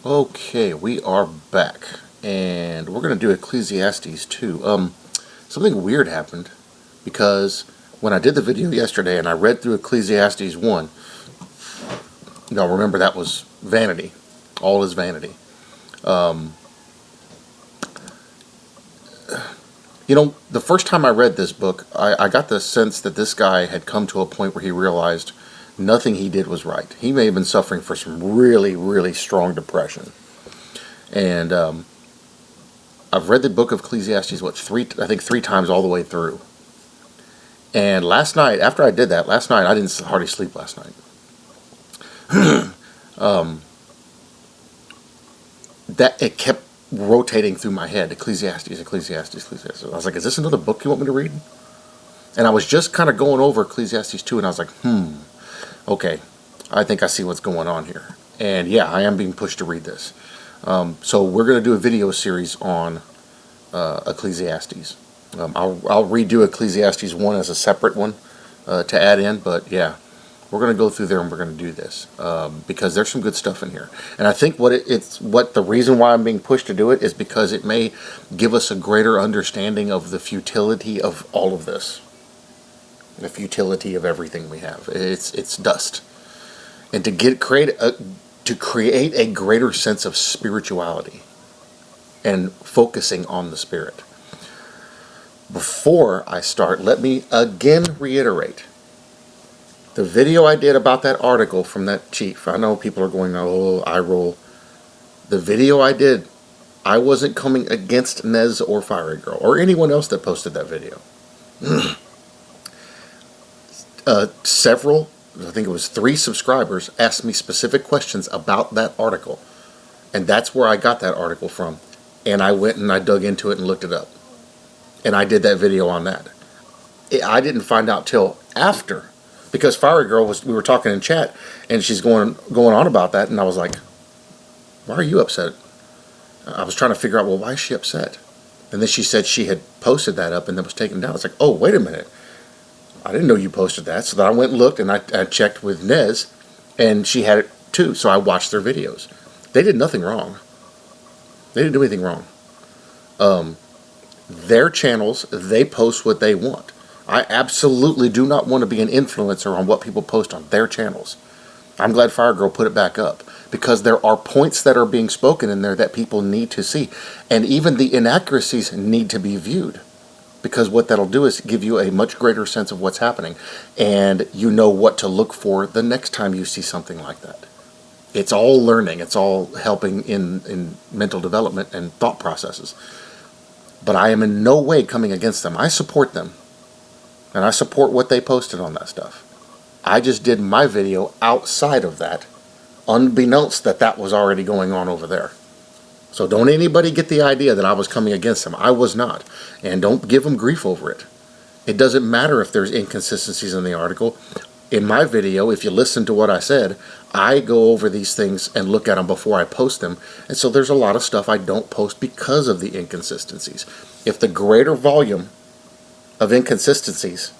Okay, we are back, and we're going to do Ecclesiastes 2. Something weird happened, because when I did the video yesterday and I read through Ecclesiastes 1, now remember that was vanity. All is vanity. The first time I read this book, I got the sense that this guy had come to a point where he realized nothing he did was right. He may have been suffering from some really, really strong depression. And I've read the book of Ecclesiastes, three times all the way through. And last night, after I did that, I didn't hardly sleep last night. That it kept rotating through my head, Ecclesiastes. I was like, is this another book you want me to read? And I was just kind of going over Ecclesiastes 2, and I was like, okay, I think I see what's going on here. And yeah, I am being pushed to read this. So we're going to do a video series on Ecclesiastes. I'll redo Ecclesiastes 1 as a separate one to add in, but yeah, we're going to go through there and we're going to do this because there's some good stuff in here. And I think the reason why I'm being pushed to do it is because it may give us a greater understanding of the futility of all of this. The futility of everything we have. It's dust. And to create a greater sense of spirituality and focusing on the Spirit. Before I start, let me again reiterate the video I did about that article from that chief. I know people are going, oh, eye roll. The video I did, I wasn't coming against Nez or Fiery Girl or anyone else that posted that video. Several, I think it was 3 subscribers, asked me specific questions about that article. And that's where I got that article from. And I went and I dug into it and looked it up. And I did that video on that. I didn't find out till after. Because Fiery Girl we were talking in chat, and she's going on about that, and I was like, why are you upset? I was trying to figure out, well, why is she upset? And then she said she had posted that up and then was taken down. I was like, oh, wait a minute. I didn't know you posted that. So then I went and looked, and I checked with Nez, and she had it too. So I watched their videos. They did nothing wrong. They didn't do anything wrong. Their channels, they post what they want. I absolutely do not want to be an influencer on what people post on their channels. I'm glad Fire Girl put it back up, because there are points that are being spoken in there that people need to see. And even the inaccuracies need to be viewed, because what that'll do is give you a much greater sense of what's happening, and you know what to look for the next time you see something like that. It's all learning. It's all helping in mental development and thought processes. But I am in no way coming against them. I support them. And I support what they posted on that stuff. I just did my video outside of that, unbeknownst that was already going on over there. So don't anybody get the idea that I was coming against them. I was not. And don't give them grief over it. It doesn't matter if there's inconsistencies in the article. In my video, if you listen to what I said, I go over these things and look at them before I post them. And so there's a lot of stuff I don't post because of the inconsistencies. If the greater volume of inconsistencies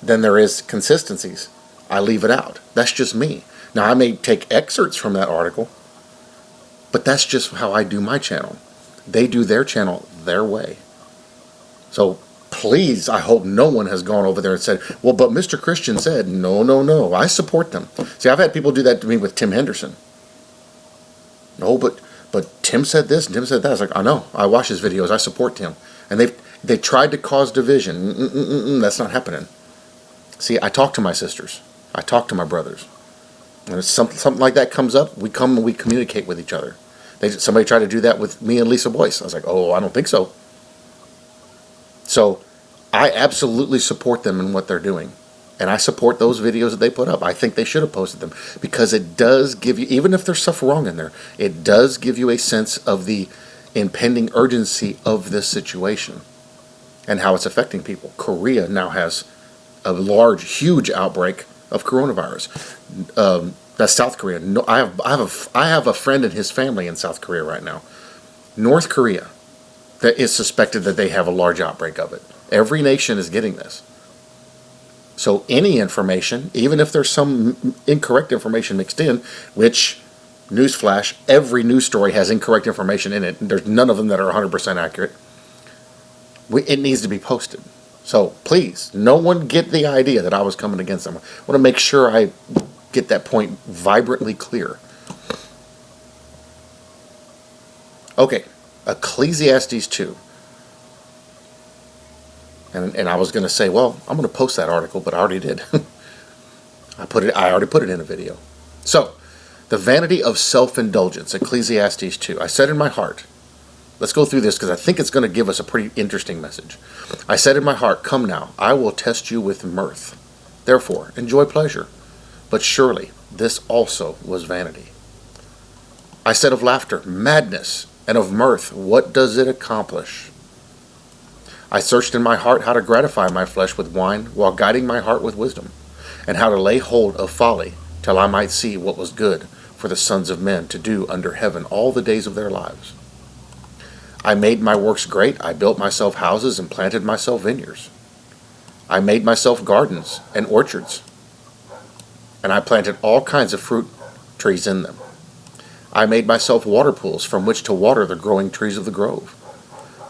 than there is consistencies, I leave it out. That's just me. Now, I may take excerpts from that article, but that's just how I do my channel. They do their channel their way. So please, I hope no one has gone over there and said, well, but Mr. Christian said, no, I support them. See, I've had people do that to me with Tim Henderson. No, but Tim said this and Tim said that. I was like, I know. I watch his videos. I support Tim. And they tried to cause division. That's not happening. See, I talk to my sisters. I talk to my brothers. And if something like that comes up, we come and we communicate with each other. Somebody tried to do that with me and Lisa Boyce. I was like, oh, I don't think so. So I absolutely support them in what they're doing. And I support those videos that they put up. I think they should have posted them, because it does give you, even if there's stuff wrong in there, it does give you a sense of the impending urgency of this situation and how it's affecting people. Korea now has a huge outbreak of coronavirus. That's South Korea. No, I have a friend and his family in South Korea right now. North Korea, that is suspected that they have a large outbreak of it. Every nation is getting this. So any information, even if there's some incorrect information mixed in, which Newsflash, every news story has incorrect information in it. There's none of them that are 100% accurate. It needs to be posted. So please, no one get the idea that I was coming against them. I want to make sure I get that point vibrantly clear. Okay, Ecclesiastes 2. And I was going to say, well, I'm going to post that article, but I already did. I already put it in a video. So, the vanity of self-indulgence, Ecclesiastes 2. I said in my heart, let's go through this because I think it's going to give us a pretty interesting message. I said in my heart, come now, I will test you with mirth. Therefore, enjoy pleasure. But surely, this also was vanity. I said of laughter, madness, and of mirth, what does it accomplish? I searched in my heart how to gratify my flesh with wine, while guiding my heart with wisdom, and how to lay hold of folly, till I might see what was good for the sons of men to do under heaven all the days of their lives. I made my works great, I built myself houses and planted myself vineyards. I made myself gardens and orchards, and I planted all kinds of fruit trees in them. I made myself water pools from which to water the growing trees of the grove.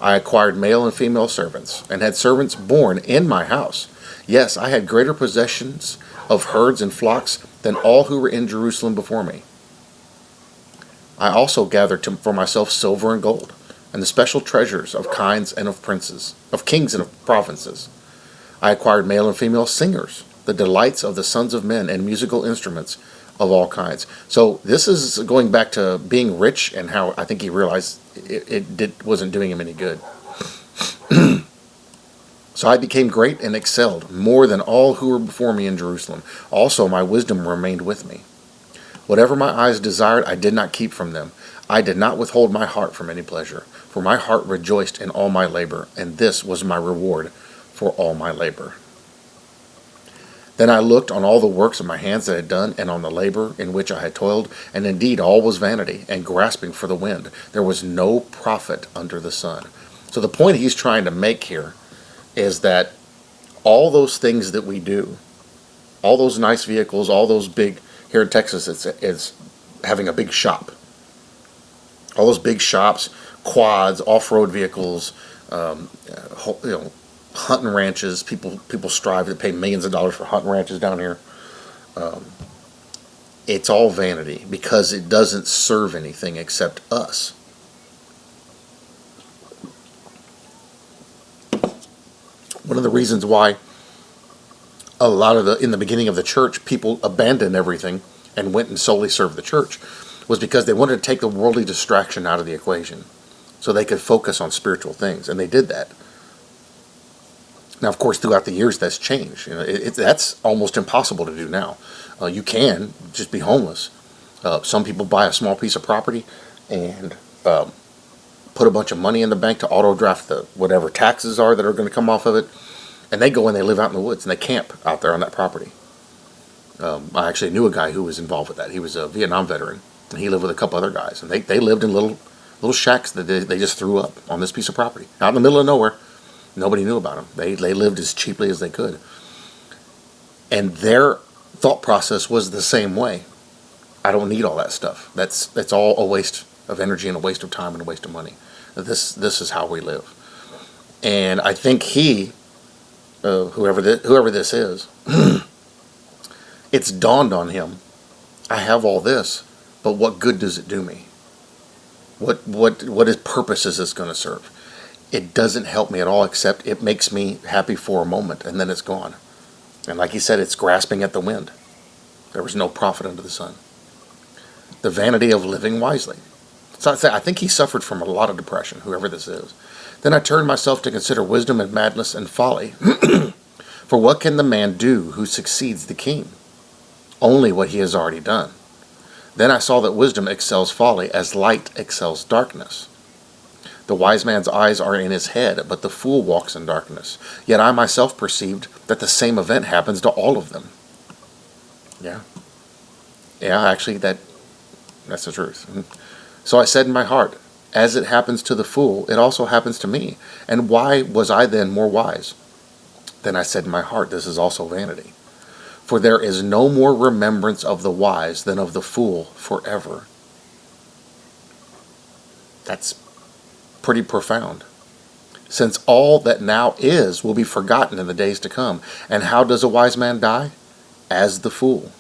I acquired male and female servants, and had servants born in my house. Yes, I had greater possessions of herds and flocks than all who were in Jerusalem before me. I also gathered for myself silver and gold, and the special treasures of kinds and of princes, of kings and of provinces. I acquired male and female singers, the delights of the sons of men, and musical instruments of all kinds. So this is going back to being rich and how I think he realized wasn't doing him any good. So I became great and excelled more than all who were before me in Jerusalem. Also my wisdom remained with me. Whatever my eyes desired, I did not keep from them. I did not withhold my heart from any pleasure, for my heart rejoiced in all my labor, and this was my reward for all my labor. Then I looked on all the works of my hands that I had done, and on the labor in which I had toiled, and indeed all was vanity, and grasping for the wind. There was no profit under the sun. So the point he's trying to make here is that all those things that we do, all those nice vehicles, all those big, here in Texas it's having a big shop. All those big shops, quads, off-road vehicles, hunting ranches. People strive to pay millions of dollars for hunting ranches down here. It's all vanity because it doesn't serve anything except us. One of the reasons why a lot of in the beginning of the church, people abandoned everything and went and solely served the church was because they wanted to take the worldly distraction out of the equation so they could focus on spiritual things, and they did that. Now, of course, throughout the years, that's changed. That's almost impossible to do now. You can just be homeless. Some people buy a small piece of property and put a bunch of money in the bank to auto-draft the whatever taxes are that are going to come off of it, and they go and they live out in the woods and they camp out there on that property. I actually knew a guy who was involved with that. He was a Vietnam veteran, and he lived with a couple other guys, and they lived in little shacks that they just threw up on this piece of property out in the middle of nowhere. Nobody knew about them. They lived as cheaply as they could. And their thought process was the same way. I don't need all that stuff. That's all a waste of energy and a waste of time and a waste of money. This is how we live. And I think whoever this is, it's dawned on him, I have all this, but what good does it do me? What purpose is this going to serve? It doesn't help me at all, except it makes me happy for a moment, and then it's gone. And like he said, it's grasping at the wind. There was no profit under the sun. The vanity of living wisely. So I think he suffered from a lot of depression, whoever this is. Then I turned myself to consider wisdom and madness and folly. For what can the man do who succeeds the king? Only what he has already done. Then I saw that wisdom excels folly as light excels darkness. The wise man's eyes are in his head, but the fool walks in darkness. Yet I myself perceived that the same event happens to all of them. Yeah, actually, that's the truth. So I said in my heart, as it happens to the fool, it also happens to me. And why was I then more wise? Then I said in my heart, this is also vanity. For there is no more remembrance of the wise than of the fool forever. That's pretty profound. Since all that now is will be forgotten in the days to come. And how does a wise man die? As the fool.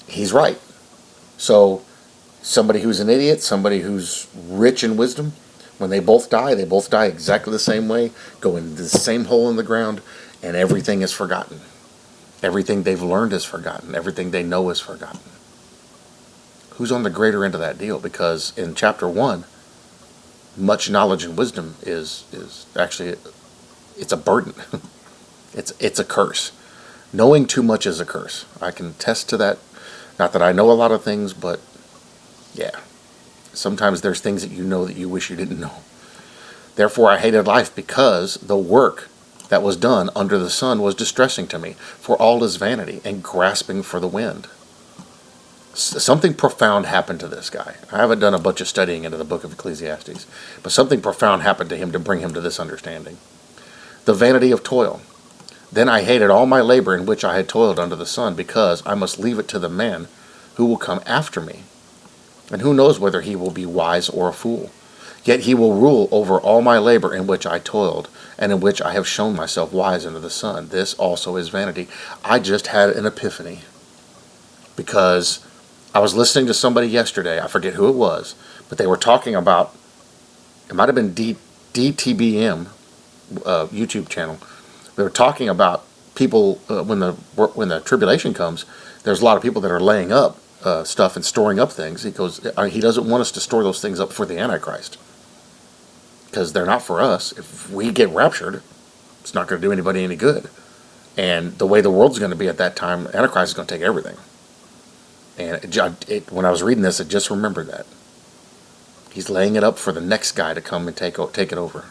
He's right. So somebody who's an idiot, somebody who's rich in wisdom, when they both die exactly the same way, go into the same hole in the ground, and everything is forgotten. Everything they've learned is forgotten. Everything they know is forgotten. Who's on the greater end of that deal? Because in chapter 1, much knowledge and wisdom is actually, it's a burden. It's a curse. Knowing too much is a curse. I can attest to that. Not that I know a lot of things, but yeah. Sometimes there's things that you know that you wish you didn't know. Therefore I hated life, because the work that was done under the sun was distressing to me, for all is vanity and grasping for the wind. Something profound happened to this guy. I haven't done a bunch of studying into the book of Ecclesiastes, but something profound happened to him to bring him to this understanding. The vanity of toil. Then I hated all my labor in which I had toiled under the sun, because I must leave it to the man who will come after me. And who knows whether he will be wise or a fool? Yet he will rule over all my labor in which I toiled, and in which I have shown myself wise under the sun. This also is vanity. I just had an epiphany, because I was listening to somebody yesterday, I forget who it was, but they were talking about, it might have been DTBM YouTube channel. They were talking about people, when the tribulation comes, there's a lot of people that are laying up stuff and storing up things. He goes, he doesn't want us to store those things up for the Antichrist, because they're not for us. If we get raptured, it's not going to do anybody any good. And the way the world's going to be at that time, Antichrist is going to take everything. And when I was reading this, I just remembered that. He's laying it up for the next guy to come and take it over.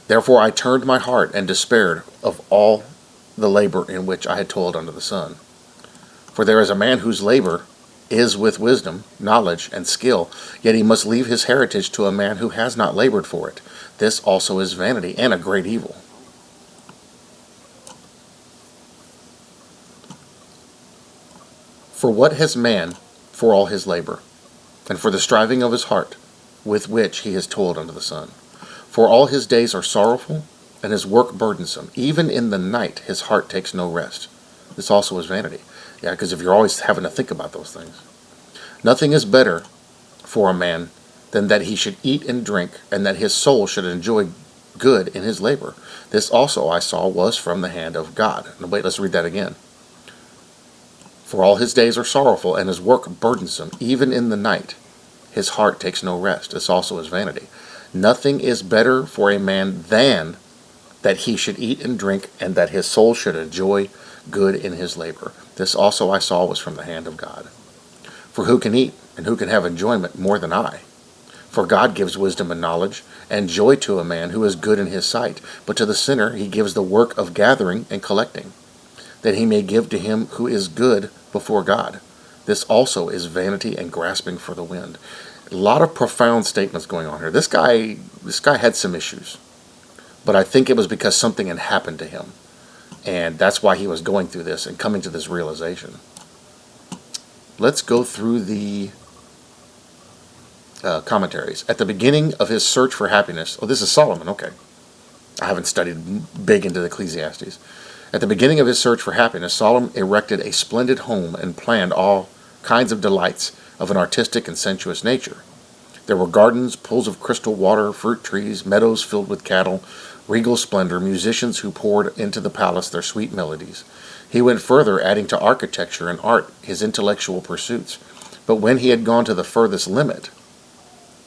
Therefore I turned my heart and despaired of all the labor in which I had toiled under the sun. For there is a man whose labor is with wisdom, knowledge, and skill, yet he must leave his heritage to a man who has not labored for it. This also is vanity and a great evil. For what has man for all his labor, and for the striving of his heart, with which he has toiled under the sun? For all his days are sorrowful, and his work burdensome. Even in the night his heart takes no rest. This also is vanity. Yeah, because if you're always having to think about those things. Nothing is better for a man than that he should eat and drink, and that his soul should enjoy good in his labor. This also I saw was from the hand of God. Now wait, let's read that again. For all his days are sorrowful, and his work burdensome. Even in the night his heart takes no rest. This also is vanity. Nothing is better for a man than that he should eat and drink, and that his soul should enjoy good in his labor. This also I saw was from the hand of God. For who can eat, and who can have enjoyment more than I? For God gives wisdom and knowledge, and joy to a man who is good in his sight. But to the sinner he gives the work of gathering and collecting, that he may give to him who is good before God. This also is vanity and grasping for the wind. A lot of profound statements going on here. This guy had some issues, but I think it was because something had happened to him, and that's why he was going through this and coming to this realization. Let's go through the commentaries. At the beginning of his search for happiness, oh, this is Solomon, okay. I haven't studied big into the Ecclesiastes. At the beginning of his search for happiness, Solomon erected a splendid home and planned all kinds of delights of an artistic and sensuous nature. There were gardens, pools of crystal water, fruit trees, meadows filled with cattle, regal splendor, musicians who poured into the palace their sweet melodies. He went further, adding to architecture and art his intellectual pursuits. But when he had gone to the furthest limit,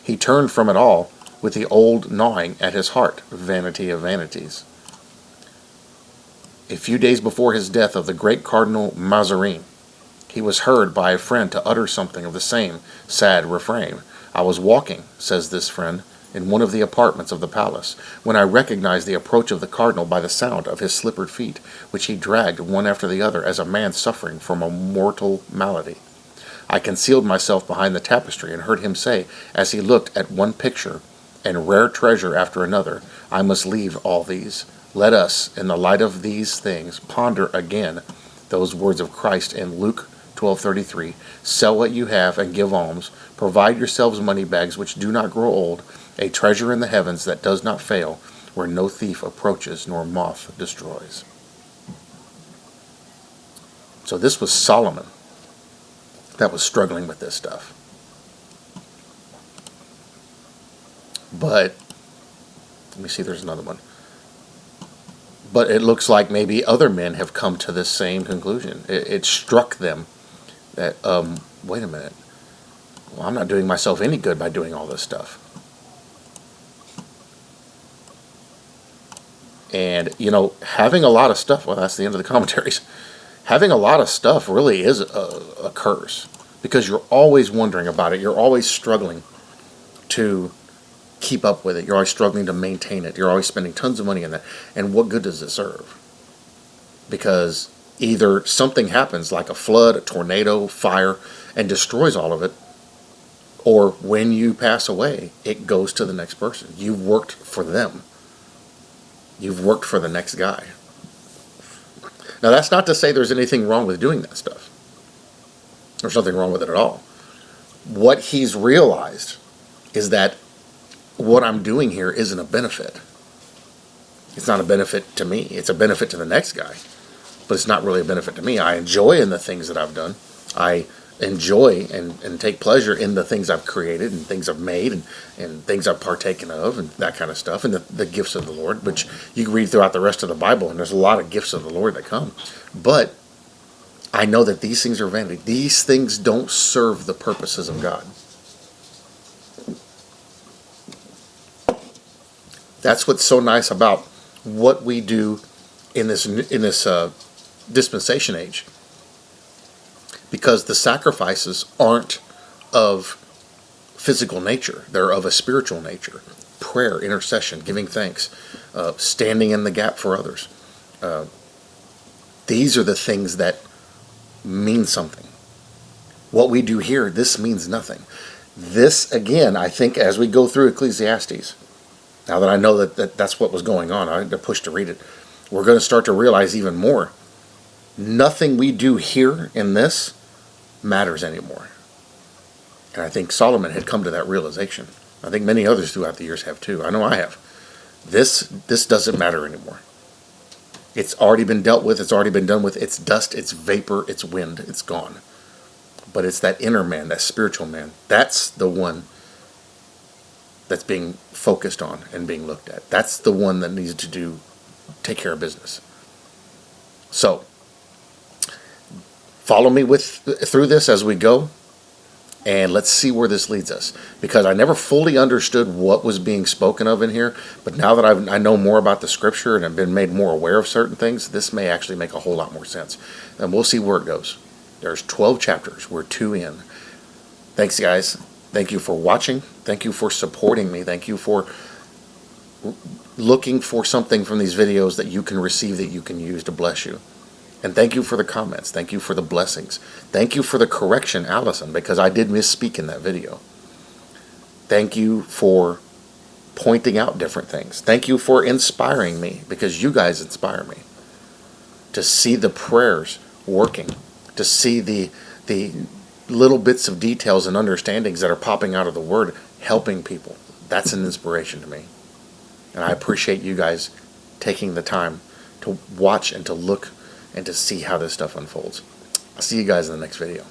he turned from it all with the old gnawing at his heart, vanity of vanities. A few days before his death of the great Cardinal Mazarin, he was heard by a friend to utter something of the same sad refrain. I was walking, says this friend, in one of the apartments of the palace, when I recognized the approach of the cardinal by the sound of his slippered feet, which he dragged one after the other as a man suffering from a mortal malady. I concealed myself behind the tapestry and heard him say, as he looked at one picture and rare treasure after another, I must leave all these. Let us, in the light of these things, ponder again those words of Christ in Luke 12:33, sell what you have and give alms. Provide yourselves money bags which do not grow old, a treasure in the heavens that does not fail, where no thief approaches nor moth destroys. So this was Solomon that was struggling with this stuff. But, let me see, there's another one. But it looks like maybe other men have come to this same conclusion. It struck them that, wait a minute, well, I'm not doing myself any good by doing all this stuff. And, having a lot of stuff, well, that's the end of the commentaries. Having a lot of stuff really is a curse, because you're always wondering about it. You're always struggling to keep up with it. You're always struggling to maintain it. You're always spending tons of money on that. And what good does it serve? Because either something happens like a flood, a tornado, fire, and destroys all of it, or when you pass away, it goes to the next person. You've worked for them. You've worked for the next guy. Now, that's not to say there's anything wrong with doing that stuff. There's nothing wrong with it at all. What he's realized is that what I'm doing here isn't a benefit. It's not a benefit to me. It's a benefit to the next guy. But it's not really a benefit to me. I enjoy in the things that I've done. I enjoy and take pleasure in the things I've created and things I've made and things I've partaken of and that kind of stuff, and the gifts of the Lord, which you can read throughout the rest of the Bible, and there's a lot of gifts of the Lord that come. But I know that these things are vanity. These things don't serve the purposes of God. That's what's so nice about what we do in this dispensation age. Because the sacrifices aren't of physical nature. They're of a spiritual nature. Prayer, intercession, giving thanks, standing in the gap for others. These are the things that mean something. What we do here, this means nothing. This, again, I think as we go through Ecclesiastes, now that I know that's what was going on, I had to push to read it, we're going to start to realize even more. Nothing we do here in this matters anymore. And I think Solomon had come to that realization. I think many others throughout the years have too. I know I have. This doesn't matter anymore. It's already been dealt with. It's already been done with. It's dust, it's vapor, it's wind. It's gone. But it's that inner man, that spiritual man. That's the one that's being focused on and being looked at. That's the one that needs to take care of business. So, follow me through this as we go, and let's see where this leads us. Because I never fully understood what was being spoken of in here, but now that I know more about the scripture and have been made more aware of certain things, this may actually make a whole lot more sense. And we'll see where it goes. There's 12 chapters. We're 2 in. Thanks, guys. Thank you for watching. Thank you for supporting me. Thank you for looking for something from these videos that you can receive, that you can use to bless you. And thank you for the comments. Thank you for the blessings. Thank you for the correction, Allison, because I did misspeak in that video. Thank you for pointing out different things. Thank you for inspiring me, because you guys inspire me. To see the prayers working, to see the little bits of details and understandings that are popping out of the Word helping people. That's an inspiration to me. And I appreciate you guys taking the time to watch and to look and to see how this stuff unfolds. I'll see you guys in the next video.